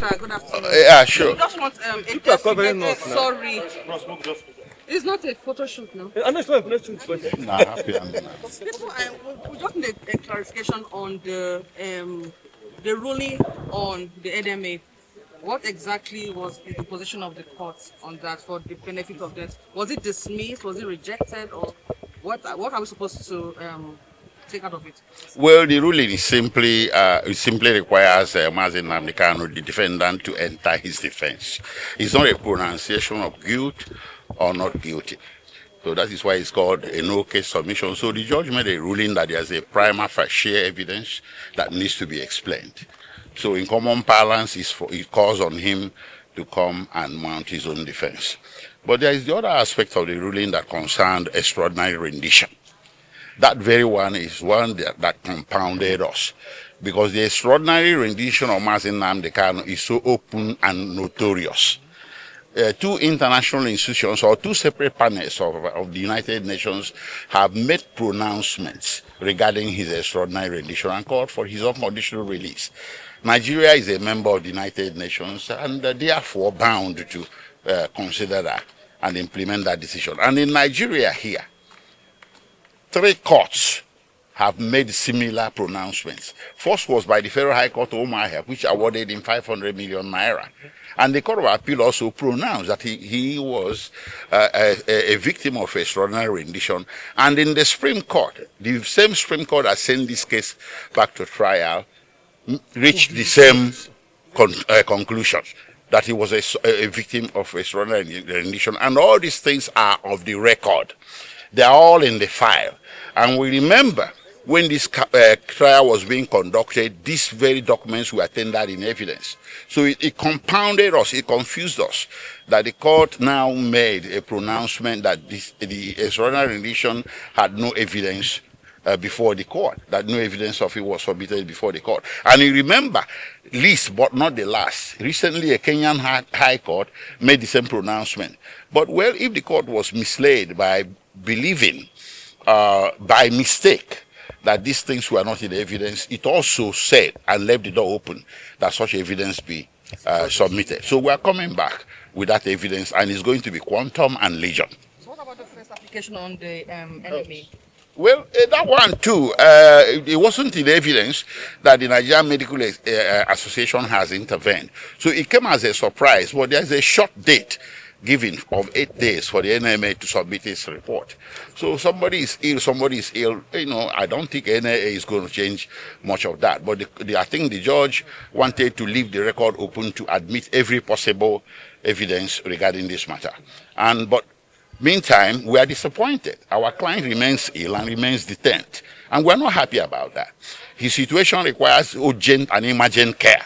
Good afternoon. Yeah, sure. We just want sorry. It's not a photo shoot now. Nah, happy and We just need a clarification on the ruling on the NMA. What exactly was the position of the court on that for the benefit of that? Was it dismissed? Was it rejected? Or what are we supposed to take out of it? Well, the ruling is simply requires Mazi Nnamdi Kanu, the defendant, to enter his defense. It's not a pronunciation of guilt or not guilty. So that is why it's called a no-case submission. So the judge made a ruling that there's a prima facie evidence that needs to be explained. So in common parlance, it calls on him to come and mount his own defense. But there is the other aspect of the ruling that concerned extraordinary rendition. That very one is one that compounded us, because the extraordinary rendition of Mazi Nnamdi Kanu is so open and notorious. Two international institutions or two separate panels of the United Nations have made pronouncements regarding his extraordinary rendition and called for his unconditional release. Nigeria is a member of the United Nations and therefore bound to consider that and implement that decision. And in Nigeria here, 3 courts have made similar pronouncements. First was by the Federal High Court of Umuahia, which awarded him 500 million naira. And the Court of Appeal also pronounced that he was a victim of extraordinary rendition. And in the Supreme Court, the same Supreme Court that sent this case back to trial, reached the same conclusion, that he was a victim of extraordinary rendition. And all these things are of the record. They are all in the file. And we remember when this trial was being conducted, these very documents were tendered in evidence. So it compounded us, it confused us, that the court now made a pronouncement that the extraordinary rendition had no evidence before the court, that no evidence of it was submitted before the court. And you remember, least but not the last, recently a Kenyan High Court made the same pronouncement. But well, if the court was misled by believing by mistake that these things were not in evidence, it also said and left the door open that such evidence be submitted. So we are coming back with that evidence, and it's going to be quantum and legion. So what about the first application on the NMA? Well, that one too, it wasn't in evidence that the Nigerian Medical Association has intervened. So it came as a surprise, but there's a short date given of 8 days for the NMA to submit its report. So somebody is ill, you know, I don't think NMA is going to change much of that. But I think the judge wanted to leave the record open to admit every possible evidence regarding this matter. But meantime, we are disappointed. Our client remains ill and remains detained. And we're not happy about that. His situation requires urgent and emergent care.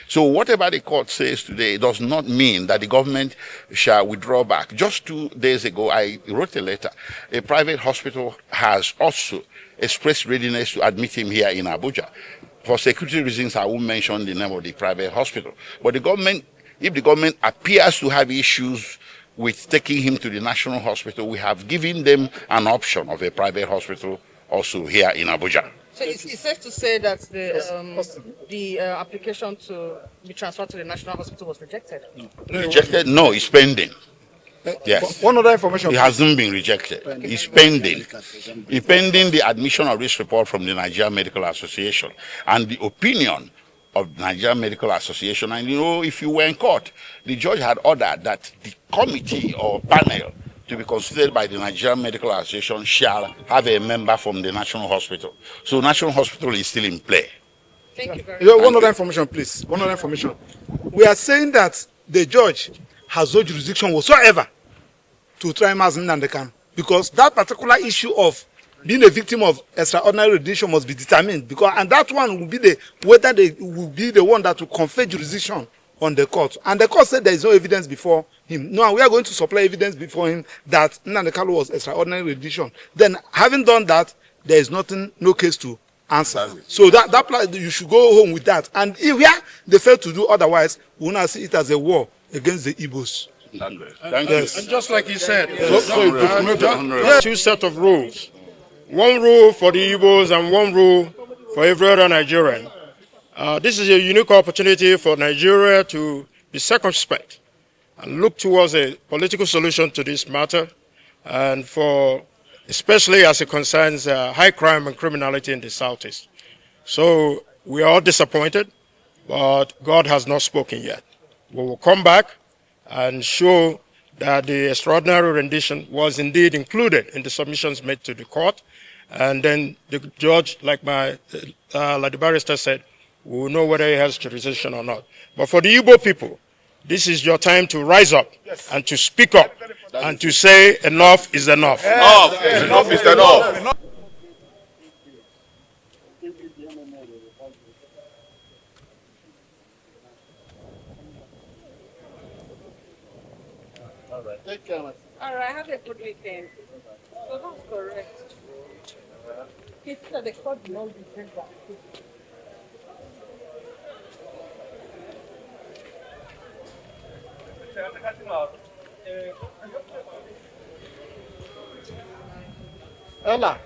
So whatever the court says today does not mean that the government shall withdraw back. Just 2 days ago, I wrote a letter. A private hospital has also expressed readiness to admit him here in Abuja. For security reasons, I won't mention the name of the private hospital. But the government, if the government appears to have issues with taking him to the national hospital, we have given them an option of a private hospital also here in Abuja. So it's safe to say that the application to be transferred to the National Hospital was rejected? Rejected? No, it's pending. Yes. One other information. It hasn't been rejected. It's pending. It's pending the admission of this report from the Nigerian Medical Association and the opinion of the Nigerian Medical Association. And you know, if you were in court, the judge had ordered that the committee or panel to be considered by the Nigerian Medical Association shall have a member from the National Hospital. So National Hospital is still in play. Thank you very much. One other information, please. One other information. We are saying that the judge has no jurisdiction whatsoever to try Mazi Nnamdi Kanu, because that particular issue of being a victim of extraordinary rendition must be determined, and that one will be whether they will be the one that will confer jurisdiction on the court. And the court said there is no evidence before him. No, we are going to supply evidence before him that Nnamdi Kanu was extraordinary rendition. Then, having done that, there is no case to answer. So that you should go home with that. And if they fail to do otherwise, we will not see it as a war against the Igbos. Thank you. And just like he said, two sets of rules. One rule for the Igbos and one rule for every other Nigerian. This is a unique opportunity for Nigeria to be circumspect and look towards a political solution to this matter, and for, especially as it concerns high crime and criminality in the Southeast. So we are all disappointed, but God has not spoken yet. We will come back and show that the extraordinary rendition was indeed included in the submissions made to the court, and then the judge, like the barrister said, will know whether he has jurisdiction or not. But for the Igbo people, this is your time to rise up and to speak up and to say enough is enough. Enough is enough. All right, have a good weekend. So that's correct. He said the court did not defend that. Ella.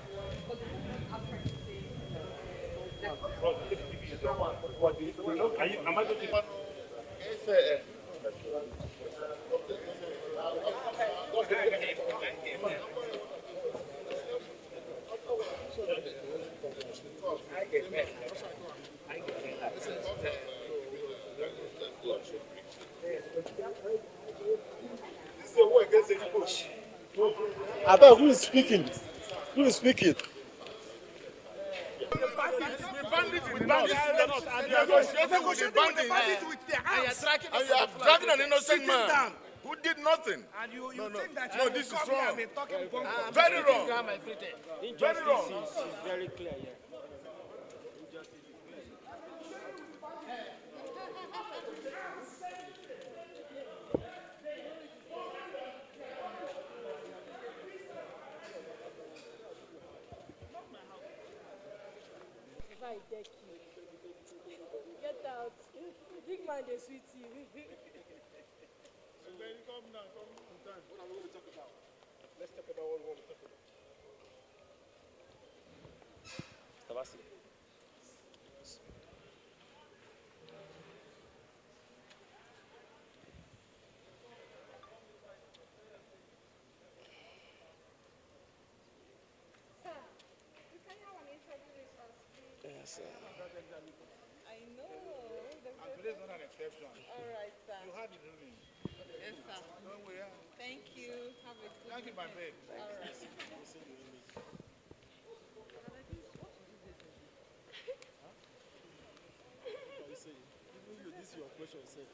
I thought who is speaking? Who is speaking? And you are dragging an innocent man who did nothing. And you think that no, this is wrong. Very wrong. Very wrong. Is very clear, yeah. Get out. Big man, they sweet you. Come now, come time. What are we going to talk about? Let's talk about what we want to talk about. Tabasi. Yes, sir. I know. And today's not an exception. All right, sir. You had the ruling. Yes, sir. No, we are. Thank you. Have a good Thank you, my babe. All right. This is your question, sir.